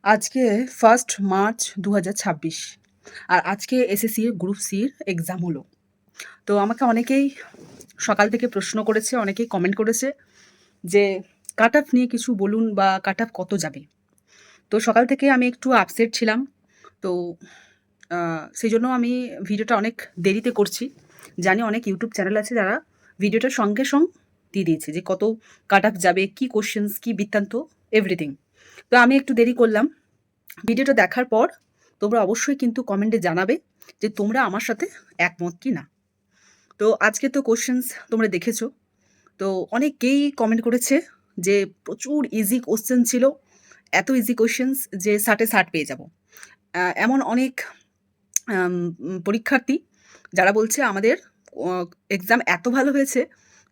আজকে 1st March ২০২৬ আর আজকে SSC group সির exam হলো। তো আমাকে অনেকেই সকাল থেকে প্রশ্ন করেছে, অনেকেই কমেন্ট করেছে যে, "কাট অফ নিয়ে কিছু বলুন বা কাট অফ কত যাবে?" তো সকাল থেকে আমি একটু আপসেট ছিলাম। তো আ সেজন্য আমি ভিডিওটা অনেক দেরিতে করছি। জানি অনেক ইউটিউব চ্যানেল আছে যারা ভিডিওটা সঙ্গে দিয়ে দিয়েছে যে কত কাট অফ যাবে, কি কোয়েশ্চেনস, কি বৃত্তান্ত, এভরিথিং। তো আমি একটু দেরি করলাম। ভিডিওটা দেখার পর তোমরা অবশ্যই কিন্তু কমেন্টে জানাবে যে তোমরা আমার সাথে একমত কি না। তো আজকে তো কোয়েশ্চেনস তোমরা দেখেছো। তো অনেকেই কমেন্ট করেছে যে প্রচুর ইজি কোয়েশ্চেন ছিল। এত ইজি কোয়েশ্চেনস যে ৬০ এ ৬০ পেয়ে যাবো। এমন অনেক আম পরীক্ষার্থী যারা বলছে আমাদের অ এক্সাম এত ভালো হয়েছে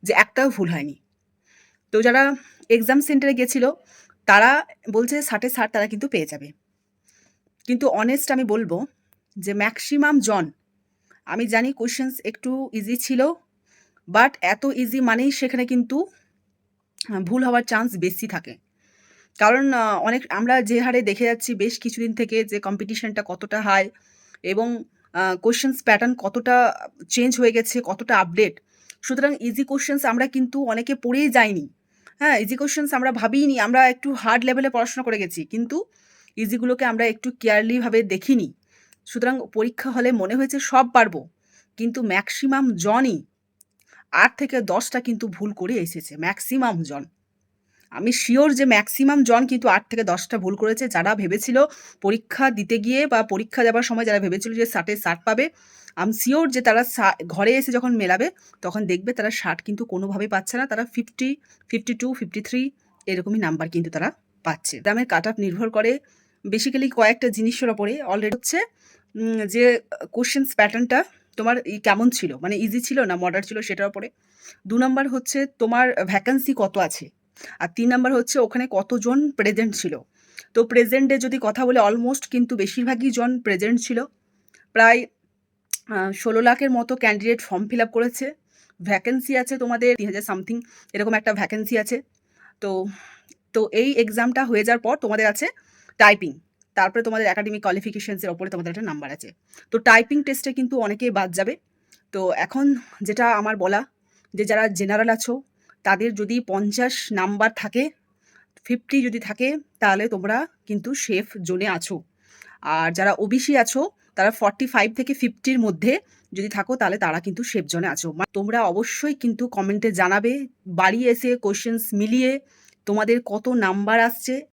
যে একটাও ভুল হয়নি। তো যারা এক্সাম সেন্টারে গেছিল তারা বলছে ৬০ এ ৬০ তারা কিন্তু পেয়ে যাবে। কিন্তু অনেস্ট আমি বলব যে মেক্সিমাম জন আমি জানি কোয়েশ্চেনস একটু ইজি ছিল। বাট এত ইজি মানেই সেখানে কিন্তু ভুল হওয়ার চান্স বেশি থাকে। কারণ অনেক আমরা যে হারে দেখে যাচ্ছি বেশ কিছুদিন থেকে যে কম্পিটিশনটা কতটা হাই এবং কোয়েশ্চেনস প্যাটার্ন কতটা চেঞ্জ হয়ে গেছে, কতটা আপডেট। সুতরাং ইজি কোয়েশ্চেনস আমরা কিন্তু অনেকে পড়েই যাইনি। হ্যাঁ? ইজি কোয়েশ্চেনস আমরা ভাবিইনি। আমরা একটু হার্ড লেভেলে পড়াশোনা করে গেছি। কিন্তু ইজিগুলোকে আমরা একটু কেয়ারলি ভাবে দেখিনি। সুতরাং পরীক্ষা হলে মনে হয়েছে সব পারবো। কিন্তু মেক্সিমাম জনই ৮ থেকে ১০ টা কিন্তু ভুল করে এসেছে। মেক্সিমাম জন। আমি সিওর যে মেক্সিমাম জন কিন্তু ৮ থেকে ১০ টা ভুল করেছে। যারা ভেবেছিল পরীক্ষা দিতে গিয়ে বা পরীক্ষা দেবার সময় যারা ভেবেছিল যে ৬০ এ ৬০ পাবে, আমি সিওর যে তারা ঘরে এসে যখন মেলাবে তখন দেখবে তারা ৬০ কিন্তু কোনোভাবেই পাচ্ছে না। তারা 50, 52, 53 এরকমই নাম্বার কিন্তু তারা পাচ্ছে। এক্সামের কাট অফ নির্ভর করে বেসিক্যালি কয়েকটা জিনিসের উপরে। অলরেডি হচ্ছে যে কোয়েশ্চেনস প্যাটার্নটা তোমার কেমন ছিল? মানে ইজি ছিল না মডারেট ছিল সেটার উপরে। ২ নাম্বার হচ্ছে তোমার ভ্যাকেন্সি কত আছে? আর ৩ নাম্বার হচ্ছে ওখানে কতজন প্রেজেন্ট ছিল। তো প্রেজেন্ট এ যদি কথা বলি অলমোস্ট কিন্তু বেশিরভাগই জন প্রেজেন্ট ছিল। প্রায় ১৬ লাখের মতো ক্যান্ডিডেট ফর্ম ফিল আপ করেছে। ভ্যাকেন্সি আছে তোমাদের ৩,০০০ সামথিং এরকম একটা ভ্যাকেন্সি আছে। তো তো এই এক্সামটা হয়ে যাওয়ার পর তোমাদের আছে টাইপিং। তারপরে তোমাদের একাডেমিক কোয়ালিফিকেশনস এর উপরে তোমাদের একটা নাম্বার আছে। তো টাইপিং টেস্টে কিন্তু অনেকেই বাদ যাবে। তো এখন যেটা আমার বলা যে যারা জেনারেল আছো তাদের যদি ৫০ নাম্বার থাকে, 50 যদি থাকে তাহলে তোমরা কিন্তু সেফ জোনে আছো। আর যারা ওবিসি আছো তারা 45 থেকে 50 র মধ্যে যদি থাকো তাহলে তারা কিন্তু সেফ জোনে আছো। তোমরা অবশ্যই কিন্তু কমেন্টে জানাবে বাড়ি এসে কোয়েশ্চেনস মিলিয়ে তোমাদের কত নাম্বার আসছে